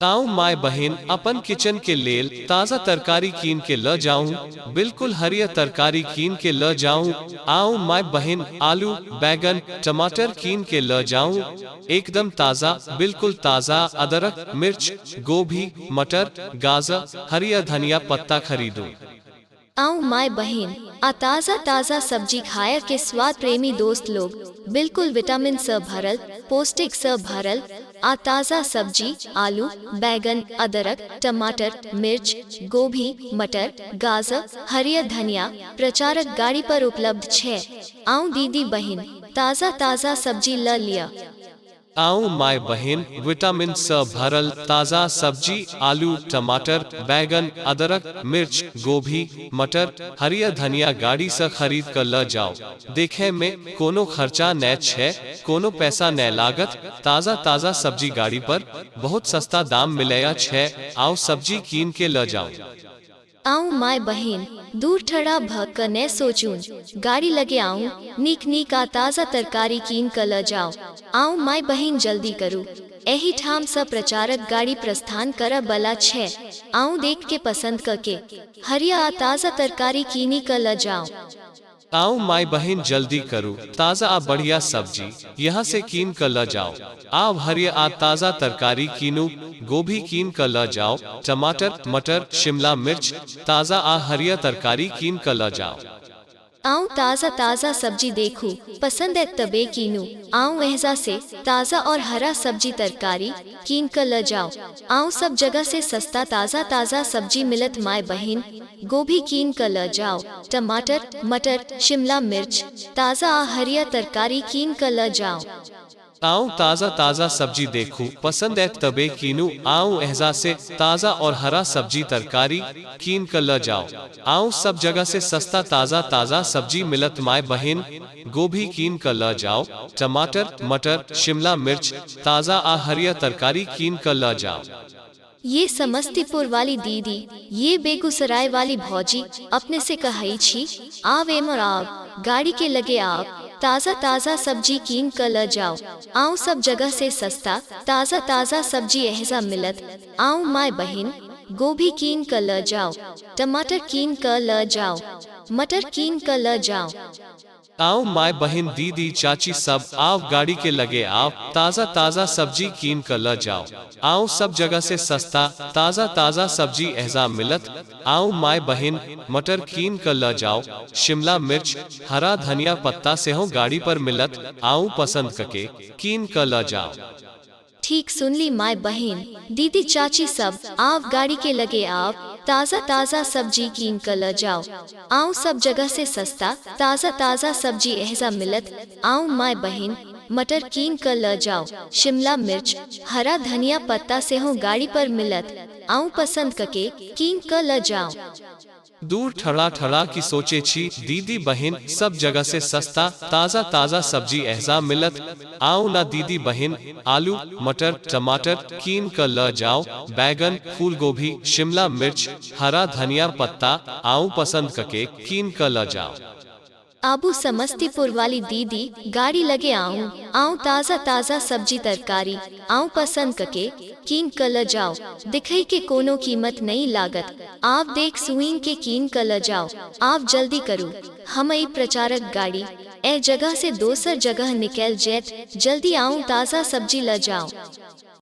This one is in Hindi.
ताऊ माय बहन अपन किचन के लेल ताजा तरकारी कीन के ल जाऊं, बिल्कुल हरिया तरकारी कीन के ल जाऊं। आऊं माय बहन आलू बैगन टमाटर कीन के ल जाऊं, एकदम ताजा बिल्कुल ताजा। अदरक मिर्च गोभी मटर गाजर हरिया धनिया पत्ता खरीदूं। आऊं माय बहन आ ताजा ताजा सब्जी खाया के स्वाद प्रेमी दोस्त लोग, बिल्कुल विटामिन से भरल पौष्टिक से भरल आ ताजा सब्जी आलू बैगन अदरक टमाटर मिर्च गोभी मटर गाजर हरिया धनिया प्रचारक गाड़ी पर उपलब्ध छे। आऊं दीदी बहन ताजा ताजा सब्जी ल लिया। आऊं माय बहन विटामिन से भरल ताजा सब्जी आलू टमाटर बैगन अदरक मिर्च गोभी मटर हरिया धनिया गाड़ी से खरीद कर ल जाओ। देखे में कोनो खर्चा न छे, कोनो पैसा न लागत। ताजा ताजा सब्जी गाड़ी पर बहुत सस्ता दाम मिलया छे। आओ सब्जी कीन के ल जाओ। आऊं माय बहन दूर ठड़ा भग कर न सोचून, गाड़ी लगे आऊं नीक नीक आ ताजा तरकारी कीन कर ल जाओ। आऊं माय बहन जल्दी करू, एही ठाम से प्रचारक गाड़ी प्रस्थान कर बला छे। आऊं देख के पसंद करके हरिया आ ताजा तरकारी कीनी कर ल जाओ। आऊं माय बहन जल्दी करो, ताजा आ बढ़िया सब्जी यहाँ से कीन कर ल जाओ। आव हरिया आ ताजा तरकारी कीनू, गोभी कीन कर ल जाओ टमाटर मटर शिमला मिर्च ताजा आ हरिया तरकारी कीन कर ल जाओ। आऊं ताजा ताजा सब्जी देखूं पसंद है तबे कीनू। आऊं वहजा से ताजा और हरा सब्जी तरकारी कीन कर ल जाओ। आऊं सब जगह से सस्ता ताजा ताजा सब्जी मिलत माय बहन गोभी कीन कर ल जाओ टमाटर मटर शिमला मिर्च ताजा आ हरिया तरकारी कीन कर ल जाओ। आऊं ताजा ताजा सब्जी देखूं पसंद है तबे कीनू। आऊं एहजा से ताजा और हरा सब्जी तरकारी कीन कर ल जाओ। आऊं सब जगह से सस्ता ताजा ताजा सब्जी मिलत माय बहन गोभी कीन कर ल जाओ टमाटर मटर शिमला मिर्च ताजा आ हरिया तरकारी कीन कर ल जाओ। ये समस्तीपुर वाली दीदी ये बेगूसराय वाली भौजी अपने से कही छी आव एमर आव गाड़ी के लगे आव ताजा ताजा सब्जी कीन कर ल जाओ। आऊं सब जगह से सस्ता ताजा ताजा सब्जी एहजा मिलत। आऊं माय बहन गोभी कीन कर ल जाओ टमाटर कीन कर ल जाओ मटर कीन कर ल जाओ। आऊं माय बहन दीदी चाची सब आव गाड़ी के लगे आव ताजा ताजा सब्जी कीन कर ल जाओ। आऊं सब जगह से सस्ता ताजा ताजा सब्जी एहजा मिलत। आऊं माय बहन मटर कीन कर ल जाओ शिमला मिर्च हरा धनिया पत्ता से हो गाड़ी पर मिलत। आऊं पसंद करके कीन कर ल जाओ। ठीक सुन ली माय बहन दीदी चाची सब आव गाड़ी के लगे आव ताजा ताजा सब्जी कीन कर ल जाओ। आऊं सब जगह से सस्ता ताजा ताजा सब्जी एहजा मिलत। आऊं माय बहन मटर कीन कर ल जाओ शिमला मिर्च हरा धनिया पत्ता से हो गाड़ी पर मिलत। आऊं पसंद करके कीन कर ल जाओ। दूर ठड़ा ठड़ा की सोचे छी दीदी बहन सब जगह से सस्ता ताजा ताजा सब्जी एहजा मिलत। आओ ना दीदी बहन आलू मटर टमाटर कीन कर ल जाओ बैगन फूल गोभी शिमला मिर्च हरा धनिया पत्ता आओ पसंद करके कीन कर ल जाओ। आबू समस्तीपुर वाली दीदी गाड़ी लगे आऊं ताजा ताजा सब्जी तरकारी आऊं पसंद करके कीन कर ल जाओ। दिखई के कोनो कीमत नहीं लागत। आप देख सुईन के कीन कर ल जाओ। आप जल्दी करो, हम ई प्रचारक गाड़ी ए जगह से दोसर जगह निकल जेत। जल्दी आऊं ताजा सब्जी ल जाओ।